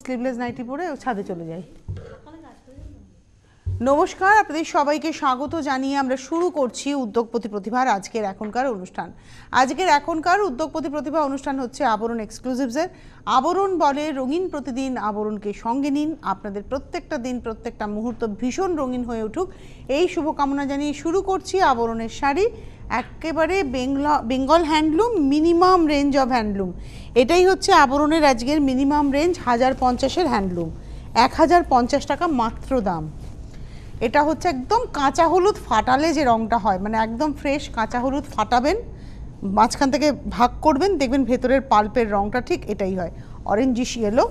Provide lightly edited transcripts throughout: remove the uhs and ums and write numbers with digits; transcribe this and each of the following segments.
Sleeveless nightie পরে ছাদে চলে যাই। নমস্কার, আপনাদের সবাইকে স্বাগত জানিয়ে আমরা শুরু করছি উদ্যোগপতি প্রতিভার আজকের এখনকার অনুষ্ঠান। আজকের এখনকার উদ্যোগপতি প্রতিভা অনুষ্ঠান হচ্ছে আবরণ এক্সক্লুসিভসের। আবরণ বলে রঙিন প্রতিদিন, আবরণকে সঙ্গে নিন। আপনাদের প্রত্যেকটা দিন, প্রত্যেকটা মুহূর্ত ভীষণ রঙিন হয়ে উঠুক এই শুভকামনা জানিয়ে শুরু করছি আবরণের শাড়ি। একেবারে Bengal handloom, minimum range of handloom. এটাই হচ্ছে আবরণের আজকের মিনিমাম রেঞ্জ 1050-এর হ্যান্ডলুম। 1050 টাকা মাত্র দাম। এটা হচ্ছে একদম কাঁচা হলুদ ফাটালে যে রঙটা হয়, মানে একদম ফ্রেশ কাঁচা হলুদ ফাটাবেন, মাঝখান থেকে ভাগ করবেন, দেখবেন ভেতরের পাল্পের রঙটা ঠিক এটাই হয়, অরেঞ্জিশ ইয়েলো।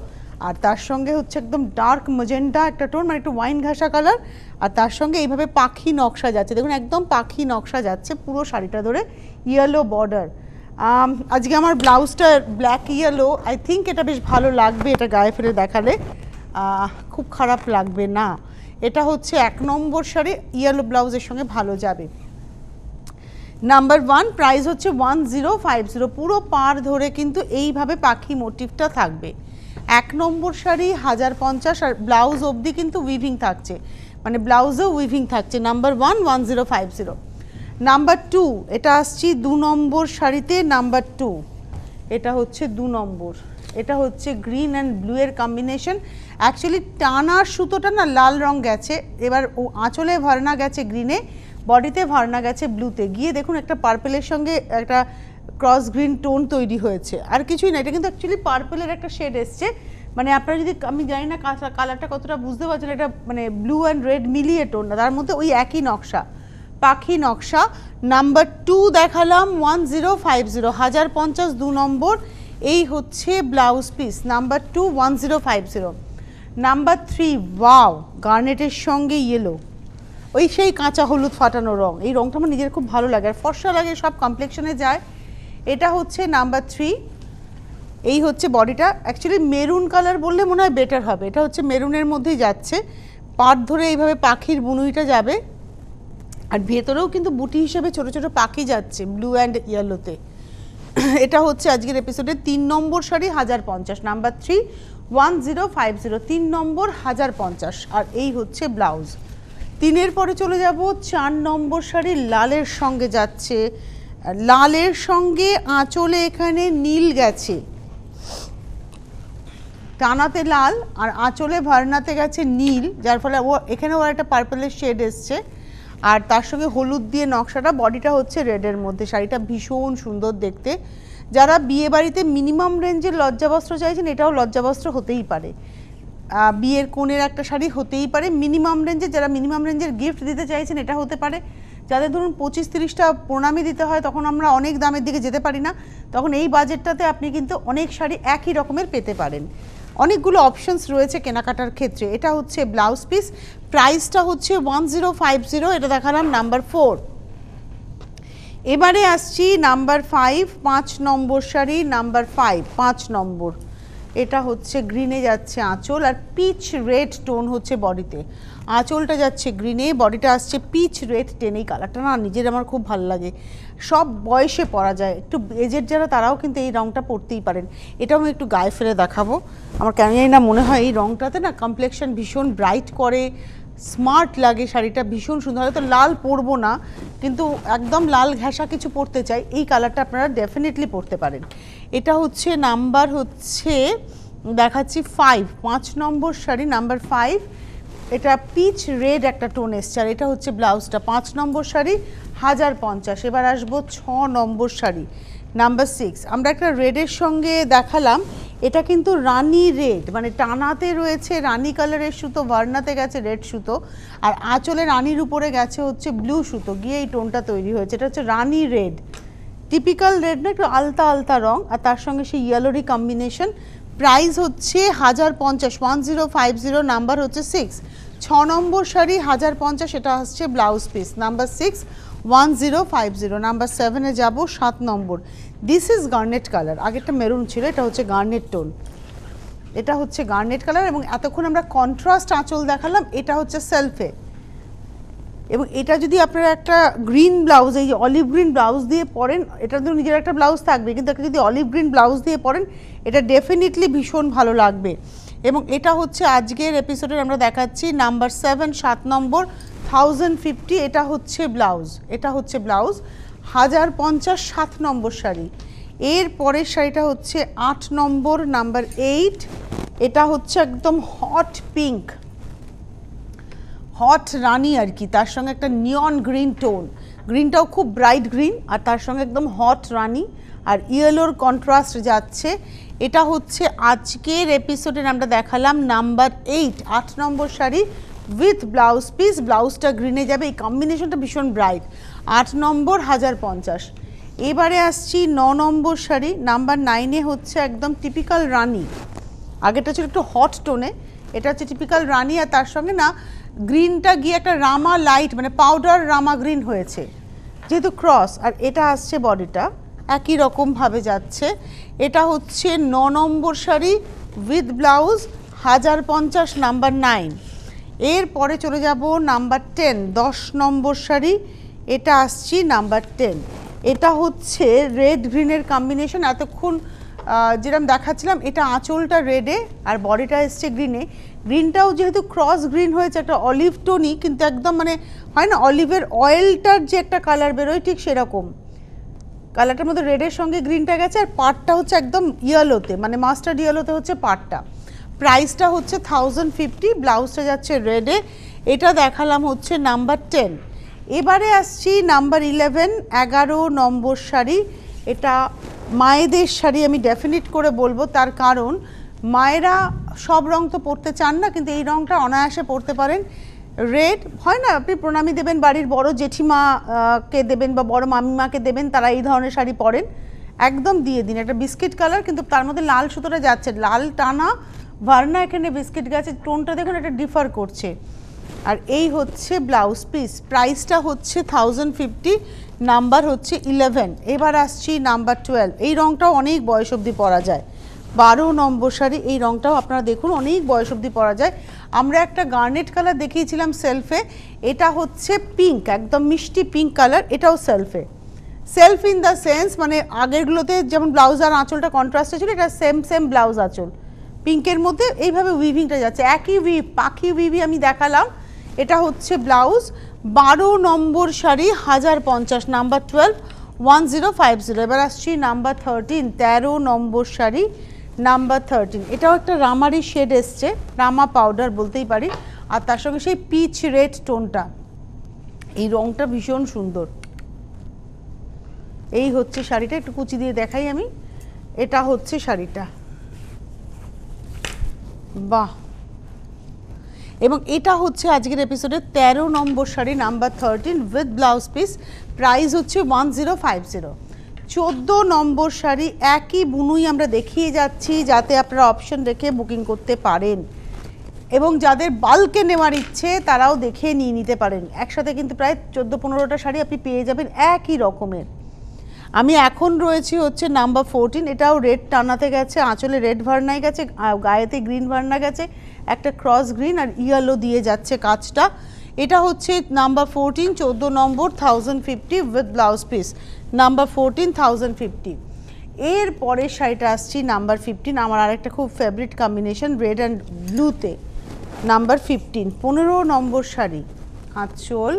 আর তার সঙ্গে হচ্ছে একদম ডার্ক ম্যাজেন্টা একটা টোন, মানে একটু ওয়াইন ঘাসা কালার। আর তার সঙ্গে এইভাবে পাখি নকশা যাচ্ছে, দেখুন একদম পাখি নকশা যাচ্ছে পুরো শাড়িটা ধরে, ইয়েলো বর্ডার। আজকে আমার ব্লাউজটা ব্ল্যাক ইয়েলো, আই থিঙ্ক এটা বেশ ভালো লাগবে, এটা গায়ে ফেলে দেখালে খুব খারাপ লাগবে না। এটা হচ্ছে 1 নম্বর শাড়ি, ইয়েলো ব্লাউজের সঙ্গে ভালো যাবে। নাম্বার 1, প্রাইস হচ্ছে 1050। পুরো পার ধরে কিন্তু এইভাবে পাখি মোটিভটা থাকবে। 1 নম্বর শাড়ি 1050, আর ব্লাউজ অবধি কিন্তু উইভিং থাকছে, মানে ব্লাউজেও উইভিং থাকছে। নাম্বার 1 1050। নাম্বার 2, এটা আসছি 2 নম্বর শাড়িতে। নাম্বার 2, এটা হচ্ছে 2 নম্বর। এটা হচ্ছে গ্রিন অ্যান্ড ব্লু এর কম্বিনেশন। অ্যাকচুয়ালি টানার সুতোটা না লাল রং গেছে, এবার ও আঁচলে ভরনা গেছে গ্রিনে, বডিতে ভরনা গেছে ব্লুতে, গিয়ে দেখুন একটা পার্পেলের সঙ্গে একটা ক্রস গ্রিন টোন তৈরি হয়েছে। আর কিছুই না, এটা কিন্তু অ্যাকচুয়ালি পার্পেলের একটা শেড এসছে। মানে আপনারা যদি, আমি জানি না কালারটা কতটা বুঝতে পারছেন, এটা মানে ব্লু অ্যান্ড রেড মিলিয়ে টোন না, তার মধ্যে ওই একই নকশা, পাখি নকশা। নাম্বার 2 দেখালাম 1050, 1050 2 নম্বর। এই হচ্ছে ব্লাউজ পিস। নাম্বার 2 1050। নাম্বার 3, ওয়াও, গার্নেটের সঙ্গে ইয়েলো, ওই সেই কাঁচা হলুদ ফাটানো রং। এই রংটা আমার নিজের খুব ভালো লাগে, আর ফর্সা লাগে, সব কমপ্লেকশনে যায়। এটা হচ্ছে নাম্বার 3। এই হচ্ছে বডিটা, অ্যাকচুয়ালি মেরুন কালার বললে মনে হয় বেটার হবে। এটা হচ্ছে মেরুনের মধ্যেই যাচ্ছে, পাট ধরে এইভাবে পাখির বুনুইটা যাবে, আর ভেতরেও কিন্তু বুটি হিসেবে ছোট ছোট পাখি যাচ্ছে ব্লু অ্যান্ড ইয়েলোতে। এটা হচ্ছে আজকের এপিসোডে 3 নম্বর শাড়ি 1050। নাম্বার 3 1050, 3 নম্বর 1050। আর এই হচ্ছে ব্লাউজ। 3-এর পরে চলে যাব 4 নম্বর শাড়ি, লালের সঙ্গে যাচ্ছে। লালের সঙ্গে আঁচলে এখানে নীল গেছে, টানাতে লাল আর আঁচলে ভারনাতে গেছে নীল, যার ফলে ও এখানেও একটা পার্পলের শেড এসছে। আর তার সঙ্গে হলুদ দিয়ে নকশাটা, বডিটা হচ্ছে রেডের মধ্যে। শাড়িটা ভীষণ সুন্দর দেখতে। যারা বিয়ে বাড়িতে মিনিমাম রেঞ্জের লজ্জাবস্ত্র চাইছেন, এটাও লজ্জাবস্ত্র হতেই পারে, বিয়ের কোণের একটা শাড়ি হতেই পারে মিনিমাম রেঞ্জের। যারা মিনিমাম রেঞ্জের গিফট দিতে চাইছেন, এটা হতে পারে। যাদের ধরুন 25-30টা প্রণামী দিতে হয়, তখন আমরা অনেক দামের দিকে যেতে পারি না, তখন এই বাজেটটাতে আপনি কিন্তু অনেক শাড়ি একই রকমের পেতে পারেন। অনেকগুলো অপশনস রয়েছে কেনাকাটার ক্ষেত্রে। এটা হচ্ছে ব্লাউজ পিস, প্রাইসটা হচ্ছে 1050। এটা দেখালাম নাম্বার 4। এবারে আসছি নাম্বার 5, 5 নম্বর শাড়ি। নাম্বার 5 নম্বর। এটা হচ্ছে গ্রিনে যাচ্ছে আঁচল, আর পিচ রেড টোন হচ্ছে বডিতে। আঁচলটা যাচ্ছে গ্রিনে, বডিটা আসছে পিচ রেড টেন। এই কালারটা না নিজের আমার খুব ভালো লাগে, সব বয়সে পরা যায়। একটু এজের যারা, তারাও কিন্তু এই রঙটা পরতেই পারেন। এটাও আমি একটু গায়ে ফেলে দেখাবো। আমার কেন জানি না মনে হয় এই রঙটাতে না কমপ্লেকশন ভীষণ ব্রাইট করে, স্মার্ট লাগে, শাড়িটা ভীষণ সুন্দর। হয়তো লাল পরবো না, কিন্তু একদম লাল ঘেঁষা কিছু পরতে চাই, এই কালারটা আপনারা ডেফিনেটলি পরতে পারেন। এটা হচ্ছে নাম্বার হচ্ছে দেখাচ্ছি 5 নম্বর শাড়ি। নাম্বার 5, এটা পিচ রেড একটা টোন এসছে, আর এটা হচ্ছে ব্লাউজটা। 5 নম্বর শাড়ি 1050। এবার আসবো 6 নম্বর শাড়ি, নাম্বার 6। আমরা একটা রেডের সঙ্গে দেখালাম, এটা কিন্তু রানি রেড, মানে টানাতে রয়েছে রানি কালারের সুতো, ভার্নাতে গেছে রেড সুতো, আর আঁচলে রানির উপরে গেছে হচ্ছে ব্লু সুতো, গিয়ে এই টোনটা তৈরি হয়েছে। এটা হচ্ছে রানি রেড, টিপিক্যাল রেড না, একটু আলতা আলতা রং, আর তার সঙ্গে সেই ইয়েলোরই কম্বিনেশন। প্রাইস হচ্ছে 1050, 1050। নাম্বার হচ্ছে 6, 6 নম্বর শাড়ি 1050। এটা হচ্ছে ব্লাউজ পিস। নাম্বার 6 1050। নাম্বার 7-এ যাবো, 7 নম্বর। দিস ইজ গার্নেট কালার, আগেরটা মেরুন ছিল, এটা হচ্ছে গার্নেট টোন। এটা হচ্ছে গার্নেট কালার, এবং এতক্ষণ আমরা কন্ট্রাস্ট আঁচল দেখালাম, এটা হচ্ছে সেলফে। এবং এটা যদি আপনারা একটা গ্রিন ব্লাউজ, এই অলিভ গ্রিন ব্লাউজ দিয়ে পরেন, এটা তো নিজের একটা ব্লাউজ থাকবে, কিন্তু একটা যদি অলিভ গ্রিন ব্লাউজ দিয়ে পরেন, এটা ডেফিনেটলি ভীষণ ভালো লাগবে। এবং এটা হচ্ছে আজকের এপিসোডের আমরা দেখাচ্ছি নাম্বার 7 7 নম্বর 1050। এটা হচ্ছে ব্লাউজ, এটা হচ্ছে ব্লাউজ 1050 7 নম্বর শাড়ি। এর পরের শাড়িটা হচ্ছে 8 নম্বর নাম্বার 8। এটা হচ্ছে একদম হট পিঙ্ক, হট রানি আর কি, তার সঙ্গে একটা নিয়ন গ্রিন টোন, গ্রিনটাও খুব ব্রাইট গ্রিন আর তার সঙ্গে একদম হট রানি আর ইয়েলোর কন্ট্রাস্ট যাচ্ছে। এটা হচ্ছে আজকের এপিসোডের আমরা দেখালাম number 8 8 number sari with blouse piece. ব্লাউজটা গ্রিনে যাবে, এই কম্বিনেশনটা ভীষণ ব্রাইট। 8 নম্বর 1050। এবারে আসছি 9 নম্বর শাড়ি নাম্বার 9-এ হচ্ছে একদম টিপিক্যাল রানি, আগেটা ছিল একটু হট টোনে, এটা হচ্ছে টিপিক্যাল রানি আর তার সঙ্গে না গ্রিনটা গিয়ে একটা রামা লাইট মানে পাউডার রামা গ্রিন হয়েছে যেহেতু ক্রস। আর এটা আসছে বডিটা একই রকমভাবে যাচ্ছে। এটা হচ্ছে 9 নম্বর শাড়ি উইথ ব্লাউজ 1050 নাম্বার 9। এরপরে চলে যাব নাম্বার 10 10 নম্বর শাড়ি, এটা আসছি নাম্বার 10। এটা হচ্ছে রেড গ্রিনের কম্বিনেশন, এতক্ষণ যেরকম দেখাচ্ছিলাম এটা আঁচলটা রেডে আর বডিটা এসছে গ্রিনে। গ্রিনটাও যেহেতু ক্রস গ্রিন হয়েছে একটা অলিভ টোনই, কিন্তু একদম মানে হয় না অলিভের অয়েলটার যে একটা কালার বেরোয় ঠিক সেরকম কালারটার মধ্যে রেডের সঙ্গে গ্রিনটা গেছে। আর পাটটা হচ্ছে একদম ইয়েলোতে মানে মাস্টার্ড ইয়েলোতে হচ্ছে পাটটা। প্রাইসটা হচ্ছে 1050, ব্লাউজটা যাচ্ছে রেডে। এটা দেখালাম হচ্ছে নাম্বার 10। এবারে আসছি নাম্বার 11 11 নম্বর শাড়ি। এটা মায়েদের শাড়ি আমি ডেফিনিট করে বলবো, তার কারণ মায়েরা সব রং তো পরতে চান না, কিন্তু এই রংটা অনায়াসে পরতে পারেন। রেড হয় না, আপনি প্রণামী দেবেন, বাড়ির বড় জেঠিমাকে দেবেন বা বড় মামিমাকে দেবেন, তারা এই ধরনের শাড়ি পরেন, একদম দিয়ে দিন। একটা বিস্কিট কালার কিন্তু তার মধ্যে লাল সুতোটা যাচ্ছে, লাল টানা ভার্না, এখানে বিস্কিট গাছের টোনটা দেখুন এটা ডিফার করছে। আর এই হচ্ছে ব্লাউজ পিস, প্রাইসটা হচ্ছে 1050, নাম্বার হচ্ছে 11। এবার আসছি নাম্বার 12। এই রংটাও অনেক বয়স অবধি পরা যায়, 12 নম্বর শাড়ি। এই রংটাও আপনারা দেখুন অনেক বয়স অবধি পরা যায়। আমরা একটা গার্নেট কালার দেখিয়েছিলাম সেলফে, এটা হচ্ছে পিঙ্ক, একদম মিষ্টি পিঙ্ক কালার, এটাও সেলফে। সেলফ ইন দ্য সেন্স মানে আগেরগুলোতে যেমন ব্লাউজ আর আঁচলটা কন্ট্রাস্টে ছিল, এটা সেম ব্লাউজ আঁচল পিঙ্কের মধ্যে এইভাবে উইভিংটা যাচ্ছে, একই উইভ পাখি উইভি আমি দেখালাম। এটা হচ্ছে ব্লাউজ 12 নম্বর শাড়ি 1050 নাম্বার 12 1050। এবার আসছি নাম্বার 13 13 নম্বর শাড়ি নাম্বার 13। এটাও একটা রামারি শেড এসছে, রামা পাউডার বলতেই পারি, আর তার সঙ্গে সেই পিচ রেড টোনটা, এই রংটা ভীষণ সুন্দর। এই হচ্ছে শাড়িটা, একটু কুচি দিয়ে দেখাই আমি। এটা হচ্ছে শাড়িটা, বাহ। এবং এটা হচ্ছে আজকের এপিসোডের 13 নম্বর শাড়ি number 13 with blouse piece, price হচ্ছে 1050। 14 নম্বর শাড়ি, একই বুনুই আমরা দেখিয়ে যাচ্ছি যাতে আপনারা অপশন রেখে বুকিং করতে পারেন, এবং যাদের বাল্কে নেওয়ার ইচ্ছে তারাও দেখে নিয়ে নিতে পারেন। একসাথে কিন্তু প্রায় 14-15টা শাড়ি আপনি পেয়ে যাবেন একই রকমের। আমি এখন রয়েছি হচ্ছে নাম্বার 14। এটাও রেড টানাতে গেছে, আঁচলে রেড ভার্নায় গেছে, গায়েতে গ্রিন ভার্না গেছে, একটা ক্রস গ্রিন আর ইয়েলো দিয়ে যাচ্ছে কাজটা। এটা হচ্ছে number 14 14 number 1050 with blouse piece, number 14 1050। এর পরের শাড়িটা আসছি নাম্বার 15, আমার আরেকটা খুব ফেভারিট কম্বিনেশন রেড অ্যান্ড ব্লুতে, নাম্বার 15 15 নম্বর শাড়ি, আঁচল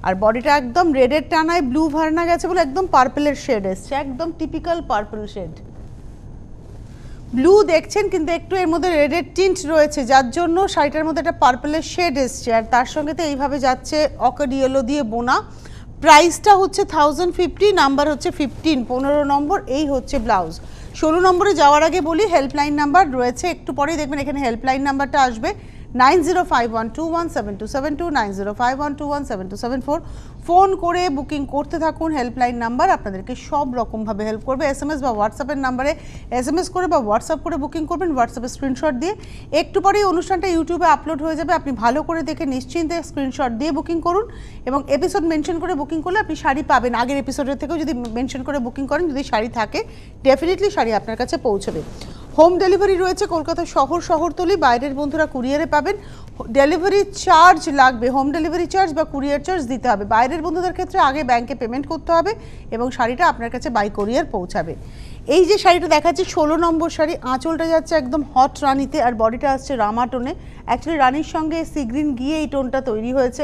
আর বডিটা একদম রেডের টানায় ব্লু ভার্না গেছে বলে একদম পার্পলের শেড এসছে, একদম টিপিক্যাল পার্পল শেড। ব্লু দেখছেন কিন্তু একটু এর মধ্যে রেডের টিন্ট রয়েছে, যার জন্য শাড়িটার মধ্যে একটা পার্পলের শেড এসছে, আর তার সঙ্গে তো এইভাবে যাচ্ছে অকেড ইয়েলো দিয়ে বোনা। প্রাইসটা হচ্ছে 1050, নাম্বার হচ্ছে 15 15 নম্বর। এই হচ্ছে ব্লাউজ। 16 নম্বরে যাওয়ার আগে বলি হেল্পলাইন নাম্বার রয়েছে, একটু পরেই দেখবেন এখানে হেল্পলাইন নাম্বারটা আসবে 9051217272 9051217274। ফোন করে বুকিং করতে থাকুন, হেল্পলাইন নাম্বার আপনাদেরকে সব রকমভাবে হেল্প করবে। এসএমএস বা হোয়াটসঅ্যাপের নাম্বারে এসএমএস করে বা হোয়াটসঅ্যাপ করে বুকিং করবেন, হোয়াটসঅ্যাপে স্ক্রিনশট দিয়ে। একটু পরেই অনুষ্ঠানটা ইউটিউবে আপলোড হয়ে যাবে, আপনি ভালো করে দেখে নিশ্চিন্তে স্ক্রিনশট দিয়ে বুকিং করুন, এবং এপিসোড মেনশন করে বুকিং করলে আপনি শাড়ি পাবেন। আগের এপিসোডের থেকেও যদি মেনশন করে বুকিং করেন, যদি শাড়ি থাকে ডেফিনেটলি শাড়ি আপনার কাছে পৌঁছবে। হোম ডেলিভারি রয়েছে কলকাতা শহরতলি, বাইরের বন্ধুরা কুরিয়ারে পাবেন। ডেলিভারি চার্জ লাগবে, হোম ডেলিভারি চার্জ বা কুরিয়ার চার্জ দিতে হবে। বাইরের বন্ধুদের ক্ষেত্রে আগে ব্যাংকে পেমেন্ট করতে হবে এবং শাড়িটা আপনার কাছে বাই কুরিয়ার পৌঁছাবে। এই যে শাড়িটা দেখাচ্ছি 16 নম্বর শাড়ি, আঁচলটা যাচ্ছে একদম হট রানিতে আর বডিটা আসছে রামা টোনে। অ্যাকচুয়ালি রানির সঙ্গে সি গ্রিন গিয়ে এই টোনটা তৈরি হয়েছে,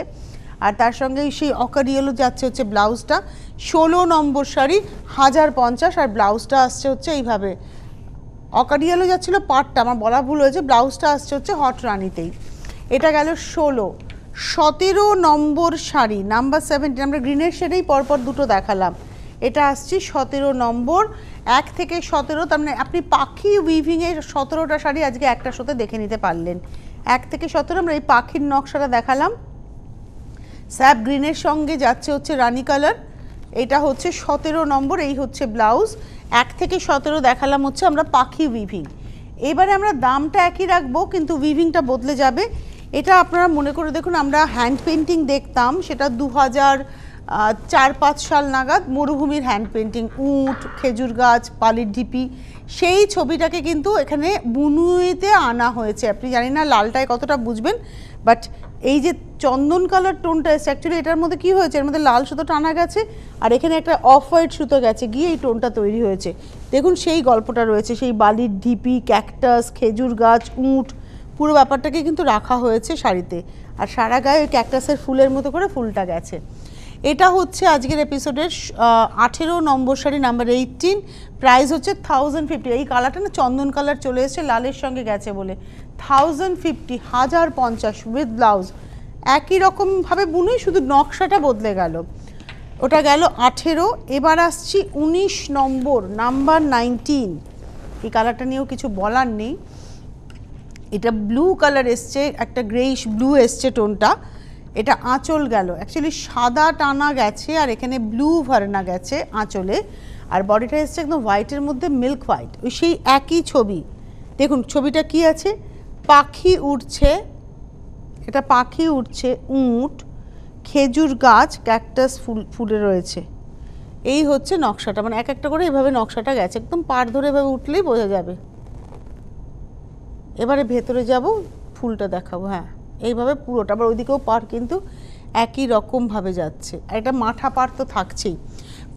আর তার সঙ্গে সেই অকারিয়েলো যাচ্ছে হচ্ছে ব্লাউজটা। 16 নম্বর শাড়ি 1050, আর ব্লাউজটা আসছে হচ্ছে এইভাবে অকারিয়েলো যাচ্ছিল পাটটা, আমার বলা ভুল হয়েছে, ব্লাউজটা আসছে হচ্ছে হট রানিতেই। এটা গেল 16। 17 নম্বর শাড়ি নাম্বার 17, আমরা গ্রিনের শেডেই পরপর দুটো দেখালাম। এটা আসছে 17 নম্বর, 1 থেকে 17, তার মানে আপনি পাখি উইভিংয়ের 17টা শাড়ি আজকে একটা সাথে দেখে নিতে পারলেন। 1 থেকে 17 আমরা এই পাখির নকশাটা দেখালাম, স্যাপ গ্রিনের সঙ্গে যাচ্ছে হচ্ছে রানি কালার। এটা হচ্ছে 17 নম্বর, এই হচ্ছে ব্লাউজ। 1 থেকে 17 দেখালাম হচ্ছে আমরা পাখি উইভিং। এবারে আমরা দামটা একই রাখবো কিন্তু উইভিংটা বদলে যাবে। এটা আপনারা মনে করে দেখুন, আমরা হ্যান্ড পেন্টিং দেখতাম, সেটা 2004-05 সাল নাগাদ, মরুভূমির হ্যান্ড পেন্টিং, উট, খেজুর গাছ, পালির ঢিপি, সেই ছবিটাকে কিন্তু এখানে বুনুইতে আনা হয়েছে। আপনি জানি না লালটায় কতটা বুঝবেন, বাট এই যে চন্দন কালার টোনটা এসছে, অ্যাকচুয়ালি এটার মধ্যে কি হয়েছে, এর মধ্যে লাল সুতো টানা গেছে আর এখানে একটা অফ হোয়াইট সুতো গেছে গিয়ে এই টোনটা তৈরি হয়েছে। দেখুন সেই গল্পটা রয়েছে, সেই বালির ঢিপি, ক্যাকটাস, খেজুর গাছ, উট, পুরো ব্যাপারটাকে কিন্তু রাখা হয়েছে শাড়িতে, আর সারা গায়ে ওই ক্যাকটাসের ফুলের মতো করে ফুলটা গেছে। এটা হচ্ছে আজকের এপিসোডের 18 নম্বর শাড়ি নাম্বার 18, প্রাইস হচ্ছে 1050। এই কালারটা না চন্দন কালার চলে এসেছে লালের সঙ্গে গেছে বলে, 1050, 1050 উইথ ব্লাউজ। একই রকমভাবে বুনুই, শুধু নকশাটা বদলে গেল। ওটা গেল 18। এবার আসছি 19 নম্বর নাম্বার 19। এই কালারটা নিয়েও কিছু বলার নেই, এটা ব্লু কালার এসছে, একটা গ্রেইশ ব্লু এসছে টোনটা। এটা আঁচল গেল, অ্যাকচুয়ালি সাদা টানা গেছে আর এখানে ব্লু ভার্না গেছে আঁচলে, আর বডিটা এসছে একদম হোয়াইটের মধ্যে মিল্ক হোয়াইট, ওই সেই একই ছবি। দেখুন ছবিটা কি আছে, পাখি উড়ছে, এটা পাখি উড়ছে, উট, খেজুর গাছ, ক্যাকটাস ফুলে রয়েছে। এই হচ্ছে নকশাটা, মানে এক একটা করে এভাবে নকশাটা গেছে, একদম পাড় ধরে এভাবে উঠলেই বোঝা যাবে। এবারে ভেতরে যাব, ফুলটা দেখাবো। হ্যাঁ, এইভাবে পুরোটা, আবার ওইদিকেও পাড় কিন্তু একই রকমভাবে যাচ্ছে, আর এটা মাথা পাড় তো থাকছেই।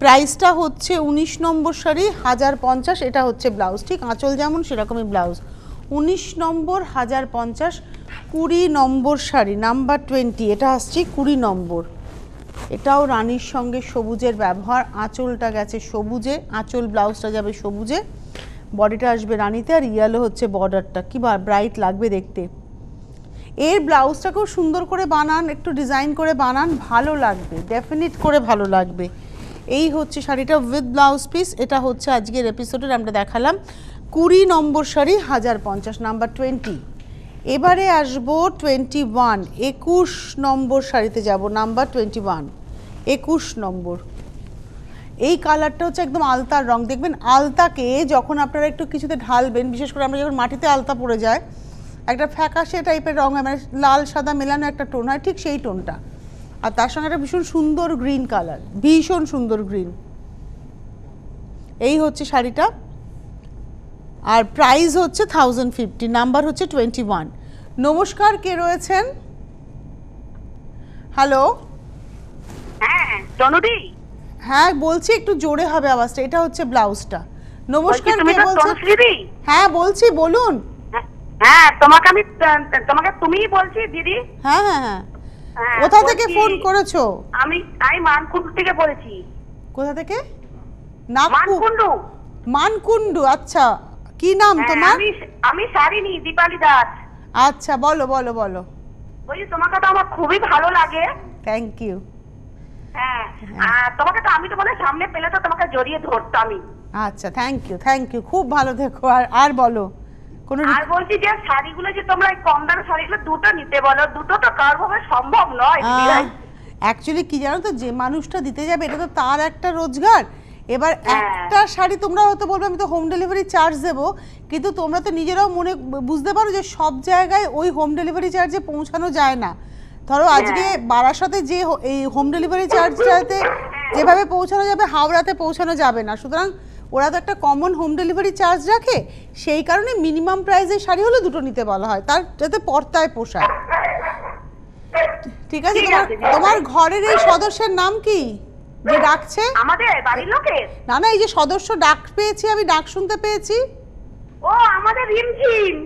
প্রাইসটা হচ্ছে 19 নম্বর শাড়ি 1050, এটা হচ্ছে ব্লাউজ, ঠিক আঁচল যেমন সেরকমই ব্লাউজ। 19 নম্বর 1050। 20 নম্বর শাড়ি নাম্বার 20, এটা আসছে 20 নম্বর। এটাও রানীর সঙ্গে সবুজের ব্যবহার, আঁচলটা গেছে সবুজে, আঁচল ব্লাউজটা যাবে সবুজে, বডিটা আসবে রানীতে, আর ইয়েলো হচ্ছে বর্ডারটা, কি ব্রাইট লাগবে দেখতে। এর ব্লাউজটাকেও সুন্দর করে বানান, একটু ডিজাইন করে বানান, ভালো লাগবে, ডেফিনিট করে ভালো লাগবে। এই হচ্ছে শাড়িটা উইথ ব্লাউজ পিস। এটা হচ্ছে আজকের এপিসোডের আমরা দেখালাম 20 নম্বর শাড়ি 1050 নাম্বার 20। এবারে আসবো 21, 21 নম্বর শাড়িতে যাব, নাম্বার 21, 21 নম্বর। এই কালারটা হচ্ছে একদম আলতার রং, দেখবেন আলতাকে যখন আপনারা একটু কিছুতে ঢালবেন, বিশেষ করে আমরা যখন মাটিতে আলতা পড়ে যায়, একটা ফ্যাকাশে টাইপের রং হয়, মানে লাল সাদা মেলানো একটা টোন হয়, ঠিক সেই টোনটা, আর তার সঙ্গে একটা ভীষণ সুন্দর গ্রিন কালার, ভীষণ সুন্দর গ্রিন। এই হচ্ছে শাড়িটা, আর প্রাইস হচ্ছে 1050, নাম্বার হচ্ছে 21। নমস্কার, কে রয়েছেন? হ্যালো, হ্যাঁ তনুদি। হ্যাঁ বলছি, একটু জোরে হবে আওয়াজটা। এটা হচ্ছে ব্লাউজটা। নমস্কার, কে বলছেন? হ্যাঁ বলছি, বলুন। হ্যাঁ তোমাকে তুমিই বলছি দিদি। হ্যাঁ হ্যাঁ হ্যাঁ, কোথা থেকে ফোন করেছো? আমি মানকুন্ডু থেকে বলছি। কোথা থেকে? মানকুন্ডু। মানকুন্ডু, আচ্ছা। কি নাম তোমার? আমি শারিনী, দীপালি দাস। আচ্ছা, বলো বলো বলো। বলছি তোমাকে তো আমার খুবই ভালো লাগে। Thank you. হ্যাঁ, তোমাকে তো আমি তো বলে সামনে পেলে তো তোমাকে জড়িয়ে ধরতামই। আচ্ছা, থ্যাংক ইউ, খুব ভালো থেকো। আর বলো। আর বলছি যে শাড়িগুলো যে তোমরা এই কম দামের শাড়িগুলো দুটো নিতে বলো, দুটো তো কারভাবে সম্ভব নয়। অ্যাকচুয়ালি কি জানো তো, যে মানুষটা দিতে যাবে এটা তো তার একটা রোজগার। এবার একটা শাড়ি তোমরা হয়তো বলবে আমি তো হোম ডেলিভারি চার্জ দেবো, কিন্তু তোমরা তো নিজেরাও মনে বুঝতে পারো যে সব জায়গায় ওই হোম ডেলিভারি চার্জে পৌঁছানো যায় না। ধরো আজকে বারাসাতে যে এই হোম ডেলিভারি চার্জটাতে যেভাবে পৌঁছানো যাবে, হাওড়াতে পৌঁছানো যাবে না। সুতরাং ওরা তো একটা কমন হোম ডেলিভারি চার্জ রাখে, সেই কারণে মিনিমাম প্রাইসের শাড়ি হলে দুটো নিতে বলা হয়, তার যাতে পর্তায় পোষায়। ঠিক আছে, তোমার ঘরের এই সদস্যের নাম কি? যে ডাকছে আমাদের বাড়ির লোকের? না না, এই যে সদস্য ডাক পেয়েছি, আমি ডাক শুনতে পেয়েছি। ও আমাদের রিমঝিম।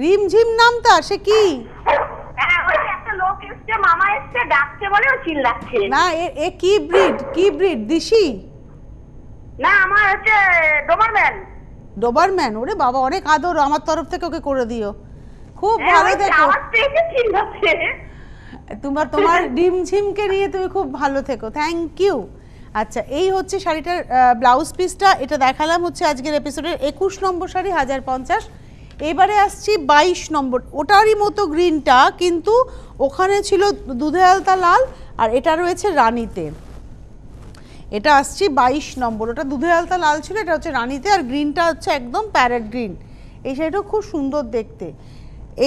রিমঝিম নামটা, সে কি? হ্যাঁ, ওই একটা লোক এসছে, মামা এসছে, ডাকছে বলে ও চিল্লাচ্ছে। না, এ কি ব্রিড? কি ব্রিড? দিশি? না, আমার হচ্ছে ডোবারম্যান। ডোবারম্যান? ওরে বাবা, অনেক আদর আমার তরফ থেকে ওকে করে দিও। খুব ভালো দেখো, আওয়াজ পেয়েছে চিল্লাচ্ছে। তোমার রিমঝিমকে নিয়ে তুমি খুব ভালো থেকো, থ্যাংক ইউ। আচ্ছা, এই হচ্ছে শাড়িটার ব্লাউজ পিসটা, এটা দেখালাম হচ্ছে আজকের এপিসোডের 21 নম্বর শাড়ি 1050। এবারে আসছি 22 নম্বর, ওটারই মতো গ্রিনটা, কিন্তু ওখানে ছিল দুধে আলতা লাল আর এটা রয়েছে রানীতে। এটা আসছি 22 নম্বর, ওটা দুধে আলতা লাল ছিল, এটা হচ্ছে রানীতে, আর গ্রিনটা হচ্ছে একদম প্যারেট গ্রিন। এই শাড়িটাও খুব সুন্দর দেখতে।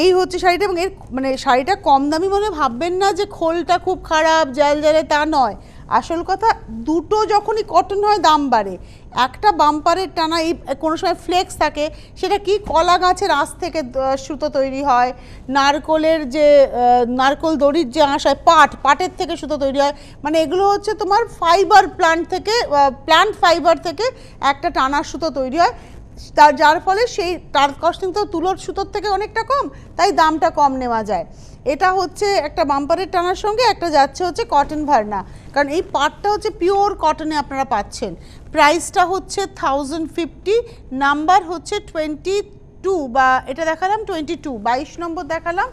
এই হচ্ছে শাড়িটা, এবং এর মানে শাড়িটা কম দামি বলে ভাববেন না যে খোলটা খুব খারাপ, জাল জালে, তা নয়। আসল কথা, দুটো যখনই কটন হয় দাম বাড়ে। একটা বাম্পারের টানা, এই কোনো সময় ফ্লেক্স থাকে, সেটা কি কলা গাছের আঁশ থেকে সুতো তৈরি হয়, নারকোলের যে নারকোল দড়ির যে আঁশ হয়, পাটের থেকে সুতো তৈরি হয়, মানে এগুলো হচ্ছে তোমার ফাইবার প্ল্যান্ট ফাইবার থেকে একটা টানার সুতো তৈরি হয়, যার ফলে সেই তার কস্টিং তো তুলোর সুতোর থেকে অনেকটা কম, তাই দামটা কম নেওয়া যায়। এটা হচ্ছে একটা বাম্পারের টানার সঙ্গে একটা যাচ্ছে হচ্ছে কটন ভার্না, কারণ এই পাটটা হচ্ছে পিওর কটনে আপনারা পাচ্ছেন। প্রাইসটা হচ্ছে 1050, নাম্বার হচ্ছে 22, বা এটা দেখালাম 22, 22 নম্বর দেখালাম,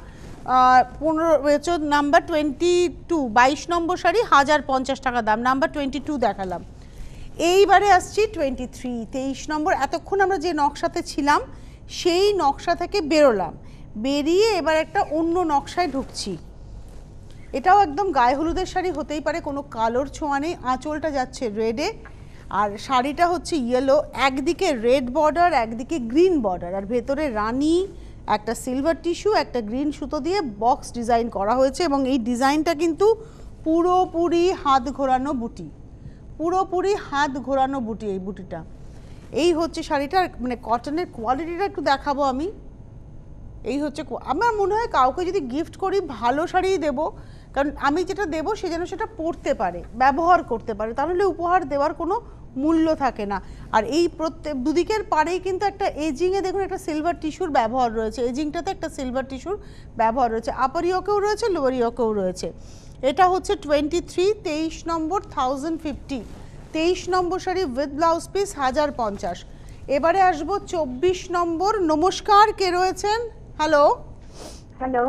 15 নাম্বার 22, 22 নম্বর শাড়ি 1050 টাকা দাম, নাম্বার 22 দেখালাম। এইবারে আসছি 23, 23 নম্বর। এতক্ষণ আমরা যে নকশাতে ছিলাম সেই নকশা থেকে বেরোলাম, বেরিয়ে এবার একটা অন্য নকশায় ঢুকছি। এটাও একদম গায়ে হলুদের শাড়ি, হতেই পারে, কোনো কালোর ছোঁয়া নেই। আঁচলটা যাচ্ছে রেডে, আর শাড়িটা হচ্ছে ইয়েলো, একদিকে রেড বর্ডার, একদিকে গ্রিন বর্ডার, আর ভেতরে রানী, একটা সিলভার টিস্যু, একটা গ্রিন সুতো দিয়ে বক্স ডিজাইন করা হয়েছে, এবং এই ডিজাইনটা কিন্তু পুরোপুরি হাত ঘোরানো বুটি, পুরোপুরি হাত ঘোরানো বুটি। এই বুটিটা, এই হচ্ছে শাড়িটার মানে কটনের কোয়ালিটিটা একটু দেখাবো আমি। এই হচ্ছে, আমার মনে হয় কাউকে যদি গিফট করি ভালো শাড়িই দেবো, কারণ আমি যেটা দেবো সে যেন সেটা পরতে পারে, ব্যবহার করতে পারে, তাহলে উপহার দেওয়ার কোনো মূল্য থাকে না। আর এই প্রত্যেক দুদিকের পাড়েই কিন্তু একটা এজিংয়ে দেখুন একটা সিলভার টিস্যুর ব্যবহার রয়েছে, এজিংটাতে একটা সিলভার টিস্যুর ব্যবহার রয়েছে, আপার ইয়োকেও রয়েছে, লোয়ার ইয়োকেও রয়েছে। এটা হচ্ছে 23, 23 নম্বর 1050, 23 নম্বর শাড়ি উইথ ব্লাউজ পিস 1050। এবারে আসবো 24 নম্বর। নমস্কার, কে রয়েছেন? হ্যালো। হ্যালো,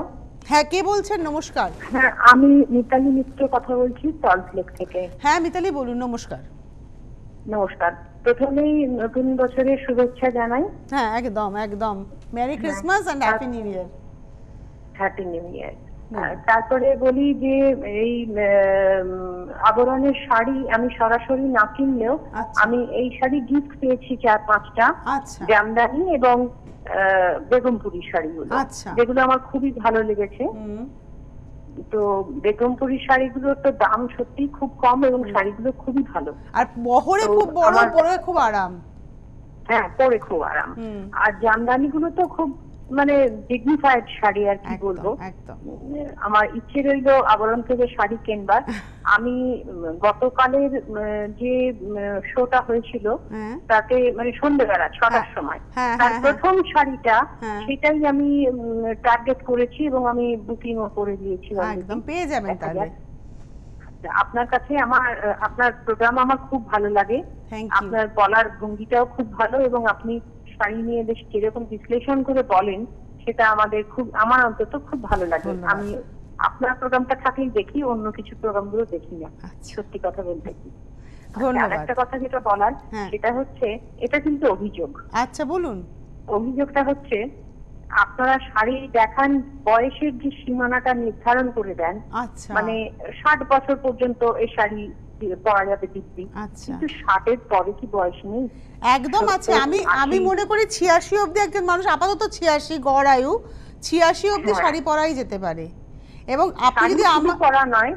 হ্যাঁ, কে বলছেন? নমস্কার। হ্যাঁ আমি মিতালি মিত্র কথা বলছি, সল্ট লেক থেকে। হ্যাঁ মিতালি, বলুন। নমস্কার। নমস্কার, প্রথমেই নতুন বছরের শুভেচ্ছা জানাই। হ্যাঁ, একদম একদম, merry Christmas and happy New Year. Happy New Year. তারপরে বলি যে এই আবরণের শাড়ি আমি সরাসরি না কিনলেও আমি এই শাড়ি গিফট পেয়েছি 4-5টা, জামদানি এবং বেগমপুরি শাড়িগুলো, যেগুলো আমার খুবই ভালো লেগেছে। তো বেগমপুরি শাড়িগুলোর তো দাম সত্যি খুব কম এবং শাড়িগুলো খুবই ভালো, আর বহরে খুব বড়, পরে খুব আরাম। হ্যাঁ, পরে খুব আরাম। আর জামদানি গুলো তো খুব মানে ডিগনিফাইড শাড়ি, আর কি বলবো। আমার ইচ্ছে রইল আবরণ থেকে শাড়ি কেনবার। আমি গতকালের যে শোটা হয়েছিল তাতে মানে সন্ধ্যেবেলা 6টার সময় তার প্রথম শাড়িটা, সেটাই আমি টার্গেট করেছি এবং আমি বুকিংও করে দিয়েছি। একদম পেয়ে যাবেন তাহলে। আপনার কাছে আপনার প্রোগ্রাম আমার খুব ভালো লাগে, আপনার বলার ভঙ্গিটাও খুব ভালো, এবং আপনি শাড়ি নিয়ে বেশ কিরকম বিশ্লেষণ করে বলেন সেটা আমার অন্তত খুব ভালো লাগে। আমি আপনার প্রোগ্রামটা থাকলেই দেখি, অন্য কিছু প্রোগ্রামগুলো দেখি না, সত্যি কথা বলতে কি। একটা কথা যেটা বলার, সেটা হচ্ছে এটা কিন্তু অভিযোগ। আচ্ছা, বলুন। অভিযোগটা হচ্ছে আপনারা শাড়ি দেখান বয়সের যে সীমানাটা নির্ধারণ করে দেন, মানে 60 বছর পর্যন্ত এই শাড়ি পরা যাবে দিব্যি, কিন্তু 60-এর পরে কি বয়স নেই? একদম আছে। আমি মনে করি 86 অবধি একজন মানুষ, আপাতত 86 গড় আয়ু, 86 অবধি শাড়ি পরাই যেতে পারে। এবং আপনি যদি আমার পরা নয়,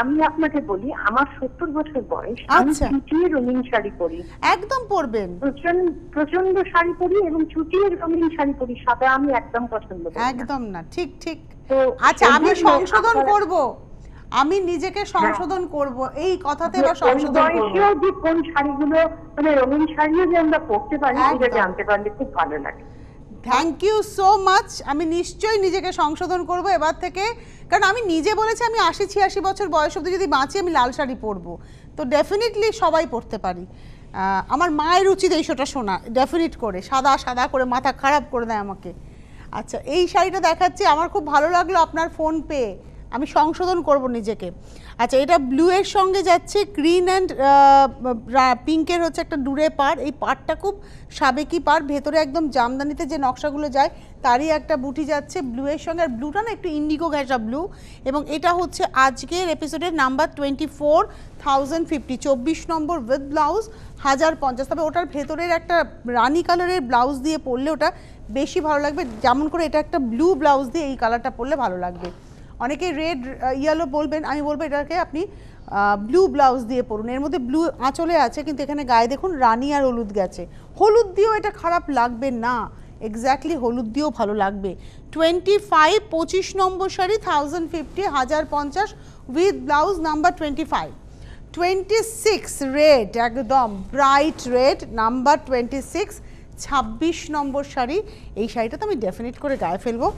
আমি আপনাকে বলি আমার 70 বছর বয়স, আমি চুটিয়ে রঙিন শাড়ি পরি। একদম পরবেন, প্রচন্ড শাড়ি পরি এবং চুটিয়ে রঙিন শাড়ি পরি, সাদা আমি একদম পছন্দ করি। একদম না, ঠিক ঠিক। আচ্ছা, আমি সংশোধন করব, আমি নিজেকে সংশোধন করব, এই কথাতে বা যে সংশোধন করব। বয়সেও যে কোন শাড়িগুলো মানে রঙিন শাড়িও যে আমরা পরতে পারি এটা জানতে পারলে খুব ভালো লাগে। Thank you so much. আমি নিশ্চয়ই নিজেকে সংশোধন করব এবার থেকে, কারণ আমি নিজে বলেছি আমি ৮০-৮৬ বছর বয়স অবধি যদি বাঁচি আমি লাল শাড়ি পরবো, তো ডেফিনেটলি সবাই পরতে পারি। আমার মায়ের উচিত এই শোটা শোনা, ডেফিনেট করে সাদা সাদা করে মাথা খারাপ করে দেয় আমাকে। আচ্ছা, এই শাড়িটা দেখাচ্ছি, আমার খুব ভালো লাগলো আপনার ফোন পেয়ে, আমি সংশোধন করব নিজেকে। আচ্ছা, এটা ব্লু এর সঙ্গে যাচ্ছে গ্রিন অ্যান্ড পিঙ্কের হচ্ছে একটা ডুরে পাড়, এই পাড়টা খুব সাবেকি পাড়, ভেতরে একদম জামদানিতে যে নকশাগুলো যায় তারই একটা বুটি যাচ্ছে ব্লু এর সঙ্গে, আর ব্লুটা না একটু ইন্ডিগো ঘেঁষা ব্লু, এবং এটা হচ্ছে আজকের এপিসোডের নাম্বার 24, 1050, 24 নম্বর উইথ ব্লাউজ 1050। তবে ওটার ভেতরের একটা রানি কালারের ব্লাউজ দিয়ে পরলে ওটা বেশি ভালো লাগবে, যেমন করে এটা একটা ব্লু ব্লাউজ দিয়ে এই কালারটা পরলে ভালো লাগবে। অনেকে রেড ইয়েলো বলবেন, আমি বলবো এটাকে আপনি ব্লু ব্লাউজ দিয়ে পরুন। এর মধ্যে ব্লু আঁচলে আছে, কিন্তু এখানে গায়ে দেখুন রানি আর হলুদ গেছে, হলুদ দিয়েও এটা খারাপ লাগবে না, এক্স্যাক্টলি হলুদ দিয়েও ভালো লাগবে। 25, 25 নম্বর শাড়ি 1050, 1050 উইথ ব্লাউজ নাম্বার 25। 26 রেড, একদম ব্রাইট রেড নাম্বার 26, 26 নম্বর শাড়ি। এই শাড়িটা তো আমি ডেফিনেট করে গায়ে ফেলবো।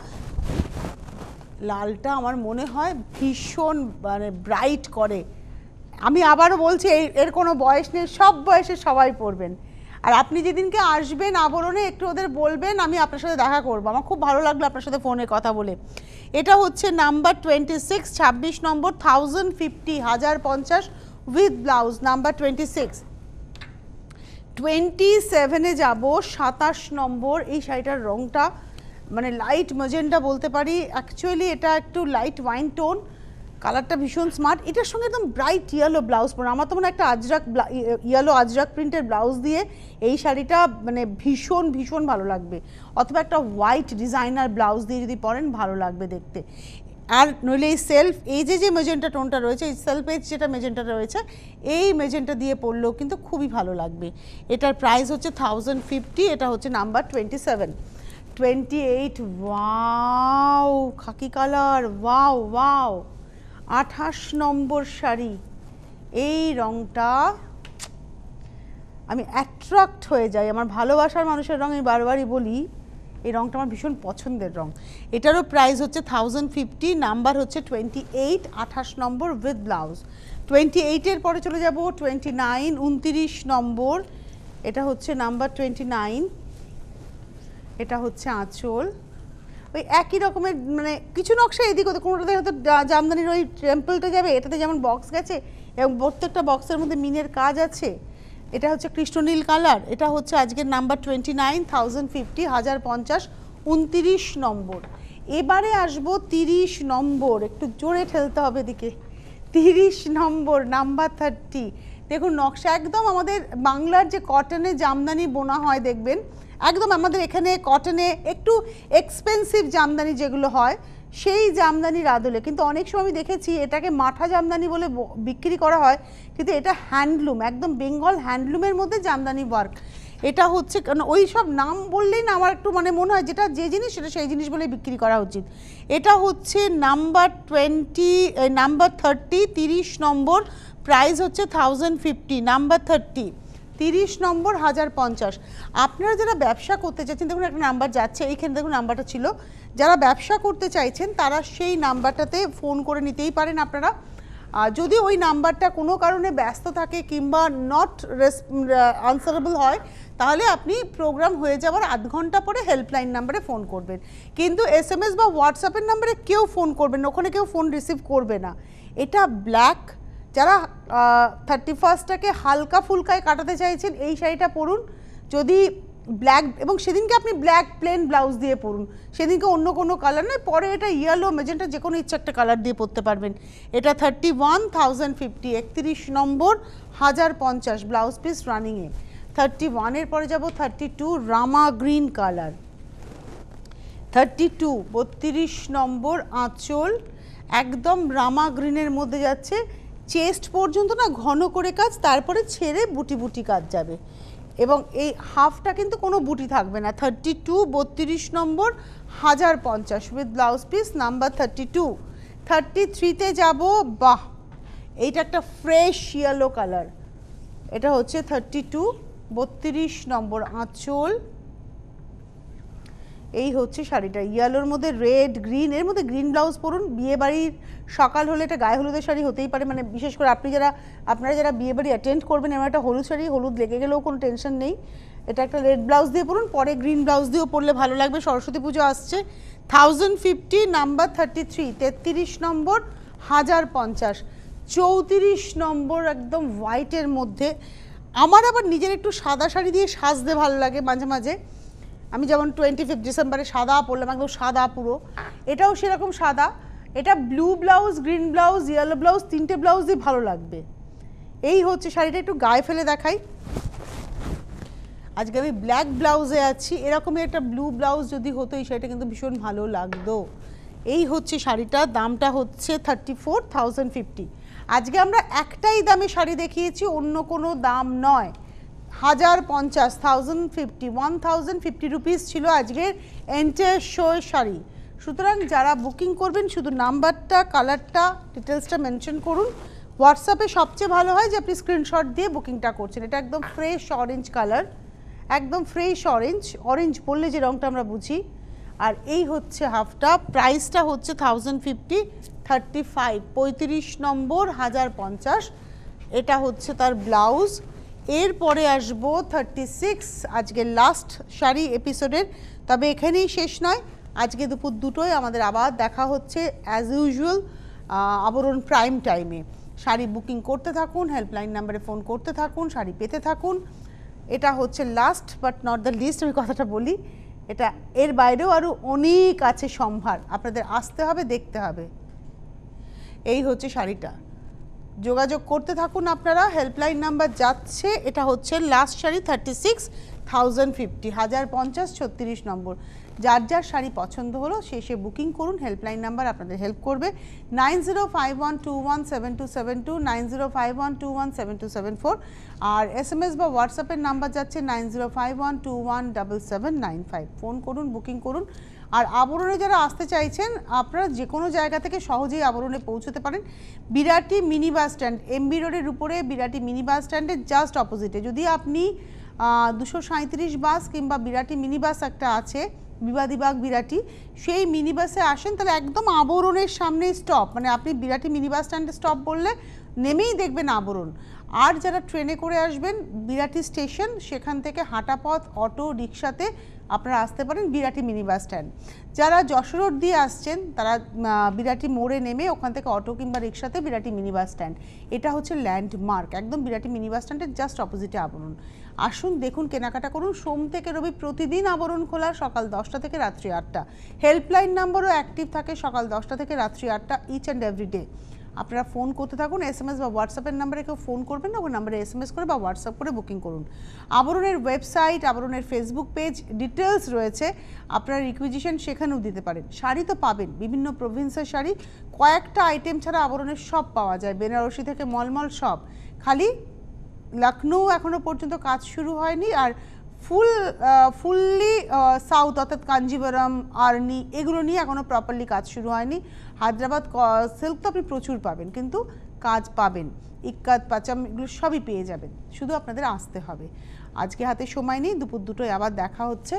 লালটা আমার মনে হয় ভীষণ মানে ব্রাইট করে। আমি আবারও বলছি এর কোনো বয়স নেই, সব বয়সে সবাই পরবেন। আর আপনি যেদিনকে আসবেন আবরণে একটু ওদের বলবেন আমি আপনার সাথে দেখা করবো, আমার খুব ভালো লাগলো আপনার সাথে ফোনে কথা বলে। এটা হচ্ছে number 26, 26 number 1050, 1050 with blouse number 26। 27-এ যাব, 27 নম্বর। এই শাড়িটার রঙটা মানে লাইট ম্যাজেন্টা বলতে পারি, অ্যাকচুয়ালি এটা একটু লাইট ওয়াইন টোন, কালারটা ভীষণ স্মার্ট। এটার সঙ্গে একদম ব্রাইট ইয়েলো ব্লাউজ পরে, আমার তো মনে হয় একটা আজরাক ইয়েলো আজরাক প্রিন্টের ব্লাউজ দিয়ে এই শাড়িটা মানে ভীষণ ভীষণ ভালো লাগবে, অথবা একটা হোয়াইট ডিজাইনার ব্লাউজ দিয়ে যদি পরেন ভালো লাগবে দেখতে। আর নইলে এই সেলফ এই যে মেজেন্টা টোনটা রয়েছে, এই সেলফ এজ যেটা মেজেন্টাটা রয়েছে এই মেজেন্টা দিয়ে পরলেও কিন্তু খুবই ভালো লাগবে। এটার প্রাইস হচ্ছে 1050, এটা হচ্ছে নাম্বার 27। 28, ওয়াও খাকি কালার, ওয়াও ওয়াও। 28 নম্বর শাড়ি, এই রঙটা আমি অ্যাট্রাক্ট হয়ে যাই, আমার ভালোবাসার মানুষের রঙ, আমি বারবারই বলি এই রঙটা আমার ভীষণ পছন্দের রঙ। এটারও প্রাইস হচ্ছে 1050, নাম্বার হচ্ছে 28, 28 নম্বর উইথ ব্লাউজ। 28-এর পরে চলে যাব 29, 29 নম্বর, এটা হচ্ছে নাম্বার 29। এটা হচ্ছে আঁচল, ওই একই রকমের মানে কিছু নকশা এদিক ওদের, কোনোটাতে হয়তো জামদানির ওই টেম্পলটা যাবে, এটাতে যেমন বক্স গেছে এবং প্রত্যেকটা বক্সের মধ্যে মিনের কাজ আছে। এটা হচ্ছে কৃষ্ণনীল কালার, এটা হচ্ছে আজকের নাম্বার 29, 1050, 1050 29 নম্বর। এবারে আসবো 30 নম্বর, একটু জোরে ঠেলতে হবে এদিকে। 30 নম্বর নাম্বার 30। দেখুন নকশা একদম আমাদের বাংলার যে কটনে জামদানি বোনা হয় দেখবেন, একদম আমাদের এখানে কটনে একটু এক্সপেন্সিভ জামদানি যেগুলো হয় সেই জামদানির আদলে, কিন্তু অনেক সময় আমি দেখেছি এটাকে মাঠা জামদানি বলে বিক্রি করা হয়, কিন্তু এটা হ্যান্ডলুম, একদম বেঙ্গল হ্যান্ডলুমের মধ্যে জামদানি ওয়ার্ক। এটা হচ্ছে কারণ ওই সব নাম বললেই না আমার একটু মানে মনে হয় যেটা যে জিনিস সেটা সেই জিনিস বলে বিক্রি করা উচিত। এটা হচ্ছে নাম্বার 30, 30 নম্বর, প্রাইস হচ্ছে 1050, নাম্বার 30, 30 নম্বর 1050। আপনারা যারা ব্যবসা করতে চাইছেন, দেখুন একটা নাম্বার যাচ্ছে এইখানে, দেখুন নাম্বারটা ছিল, যারা ব্যবসা করতে চাইছেন তারা সেই নাম্বারটাতে ফোন করে নিতেই পারেন আপনারা। যদি ওই নাম্বারটা কোনো কারণে ব্যস্ত থাকে কিংবা নট আনসারেবল হয়, তাহলে আপনি প্রোগ্রাম হয়ে যাওয়ার আধ ঘন্টা পরে হেল্পলাইন নাম্বারে ফোন করবেন, কিন্তু SMS বা হোয়াটসঅ্যাপের নাম্বারে কেউ ফোন করবেন না, ওখানে কেউ ফোন রিসিভ করবে না। এটা ব্ল্যাক, যারা 31টাকে হালকা ফুলকায় কাটাতে চাইছেন এই শাড়িটা পরুন, যদি ব্ল্যাক, এবং সেদিনকে আপনি ব্ল্যাক প্লেন ব্লাউজ দিয়ে পরুন, সেদিনকে অন্য কোনো কালার নয়, পরে এটা ইয়েলো মেজেন্টা যে কোনো ইচ্ছা একটা কালার দিয়ে পরতে পারবেন। এটা 31, 1050, 31 নম্বর 1050 ব্লাউজ পিস রানিংয়ে। 31-এর পরে যাব 32, রামা গ্রিন কালার। 32, 32 নম্বর আঁচল, একদম রামা গ্রিনের মধ্যে যাচ্ছে, চেস্ট পর্যন্ত না ঘন করে কাজ, তারপরে ছেড়ে বুটি বুটি কাজ যাবে, এবং এই হাফটা কিন্তু কোনো বুটি থাকবে না। 32, 32 নম্বর 1050 উইথ ব্লাউজ পিস নাম্বার 32। 33-তে যাব। বাহ, এইটা একটা ফ্রেশ ইয়েলো কালার, এটা হচ্ছে 32, 32 নম্বর আঁচল। এই হচ্ছে শাড়িটা, ইয়েলোর মধ্যে রেড গ্রিন, এর মধ্যে গ্রিন ব্লাউজ পরুন। বিয়ে বাড়ির সকাল হলে এটা গায়ে হলুদের শাড়ি হতেই পারে, মানে বিশেষ করে আপনারা যারা বিয়ে বাড়ি অ্যাটেন্ড করবেন, এমন একটা হলুদ শাড়ি, হলুদ লেগে গেলেও কোনো টেনশন নেই। এটা একটা রেড ব্লাউজ দিয়ে পরুন, পরে গ্রিন ব্লাউজ দিয়েও পরলে ভালো লাগবে। সরস্বতী পুজো আসছে। 1050 নাম্বার 33, 33 নম্বর 1050, 34 নম্বর একদম হোয়াইটের মধ্যে। আমার আবার নিজের একটু সাদা শাড়ি দিয়ে সাজতে ভালো লাগে মাঝে মাঝে। আমি যেমন 25 ডিসেম্বরে সাদা পরলাম, একদম সাদা পুরো, এটাও সেরকম সাদা। এটা blue blouse, green blouse, yellow blouse, তিনটে ব্লাউজ দিয়ে ভালো লাগবে। এই হচ্ছে শাড়িটা, একটু গায়ে ফেলে দেখাই। আজকে আমি ব্ল্যাক ব্লাউজে আছি, এরকমই একটা ব্লু ব্লাউজ যদি হতো এই শাড়িটা কিন্তু ভীষণ ভালো লাগতো। এই হচ্ছে শাড়িটা, দামটা হচ্ছে 34,050। আজকে আমরা একটাই দামে শাড়ি দেখিয়েছি, অন্য কোনো দাম নয়। 1050, 1050 রুপিস ছিল আজকের এন্টায়ার শো শাড়ি। সুতরাং যারা বুকিং করবেন শুধু নাম্বারটা, কালারটা, ডিটেলসটা মেনশন করুন। হোয়াটসঅ্যাপে সবচেয়ে ভালো হয় যে আপনি স্ক্রিনশট দিয়ে বুকিংটা করছেন। এটা একদম ফ্রেশ অরেঞ্জ কালার, একদম ফ্রেশ অরেঞ্জ, অরেঞ্জ বললে যে রঙটা আমরা বুঝি। আর এই হচ্ছে হাফটা, প্রাইসটা হচ্ছে 1050, 35, 35 নম্বর 1050। এটা হচ্ছে তার ব্লাউজ। এরপরে আসবো 36, আজকে লাস্ট শাড়ি এপিসোডের। তবে এখানেই শেষ নয়, আজকে দুপুর 2টোয় আমাদের আবার দেখা হচ্ছে অ্যাজ ইউজুয়াল আবরণ প্রাইম টাইমে। শাড়ি বুকিং করতে থাকুন, হেল্পলাইন নাম্বারে ফোন করতে থাকুন, শাড়ি পেতে থাকুন। এটা হচ্ছে last but not the least, আমি কথাটা বলি। এটা এর বাইরেও আরও অনেক আছে সম্ভার, আপনাদের আসতে হবে, দেখতে হবে। এই হচ্ছে শাড়িটা, যোগাযোগ করতে থাকুন আপনারা, হেল্পলাইন নাম্বার যাচ্ছে। এটা হচ্ছে লাস্ট শাড়ি 36, 1050, 1050, 36 নম্বর। যার যার শাড়ি পছন্দ হলো সে বুকিং করুন, হেল্পলাইন নাম্বার আপনাদের হেল্প করবে। 9051217272, 9051217274। আর SMS বা হোয়াটসঅ্যাপের নাম্বার যাচ্ছে 9051217795। ফোন করুন, বুকিং করুন। আর আবরণে যারা আসতে চাইছেন আপনারা যে কোনো জায়গা থেকে সহজেই আবরণে পৌঁছতে পারেন। Birati mini bus stand, MB রোডের উপরে বিরাটি মিনি বাস স্ট্যান্ডের জাস্ট অপোজিটে। যদি আপনি 237 বাস কিংবা বিরাটি মিনি বাস একটা আছে, বিবাদীবাগ বিরাটি, সেই মিনি বাসে আসেন তাহলে একদম আবরণের সামনে স্টপ, মানে আপনি বিরাটি মিনি বাস স্ট্যান্ডে স্টপ বললে নেমেই দেখবেন আবরণ। আর যারা ট্রেনে করে আসবেন বিরাটি স্টেশন, সেখান থেকে হাঁটা পথ, অটো, রিক্সাতে আপনারা আসতে পারেন বিরাটি মিনি বাস স্ট্যান্ড। যারা যশোর রোড দিয়ে আসছেন তারা বিরাটি মোড়ে নেমে ওখান থেকে অটো কিংবা রিক্সাতে বিরাটি মিনি বাস স্ট্যান্ড। এটা হচ্ছে ল্যান্ডমার্ক, একদম বিরাটি মিনি বাস স্ট্যান্ডের জাস্ট অপোজিটে আবরণ। আসুন, দেখুন, কেনাকাটা করুন। সোম থেকে রবি প্রতিদিন আবরণ খোলা, সকাল 10টা থেকে রাত্রি 8টা। হেল্পলাইন নাম্বারও অ্যাক্টিভ থাকে সকাল 10টা থেকে রাত্রি 8টা, ইচ অ্যান্ড এভরি ডে। আপনারা ফোন করতে থাকুন, SMS বা হোয়াটসঅ্যাপের নাম্বারে কেউ ফোন করবেন না, ওই নাম্বারে SMS করে বা হোয়াটসঅ্যাপ করে বুকিং করুন। আবরণের ওয়েবসাইট, আবরণের ফেসবুক পেজ, ডিটেলস রয়েছে, আপনারা রিকুইজিশন সেখানেও দিতে পারেন। শাড়ি তো পাবেন, বিভিন্ন প্রভিন্সের শাড়ি, কয়েকটা আইটেম ছাড়া আবরণের সব পাওয়া যায়, বেনারসি থেকে মলমল সব। খালি লখনৌ এখনও পর্যন্ত কাজ শুরু হয়নি। আর ফুললি সাউথ অর্থাৎ কাঞ্জিবরম, আর্নি, এগুলো নিয়ে এখনও প্রপারলি কাজ শুরু হয়নি। হায়দ্রাবাদ সিল্ক তো আপনি প্রচুর পাবেন, কিন্তু কাজ পাবেন, ইক্কাত, পাচাম, এগুলো সবই পেয়ে যাবেন, শুধু আপনাদের আসতে হবে। আজকে হাতে সময় নেই, দুপুর 2টোয় আবার দেখা হচ্ছে।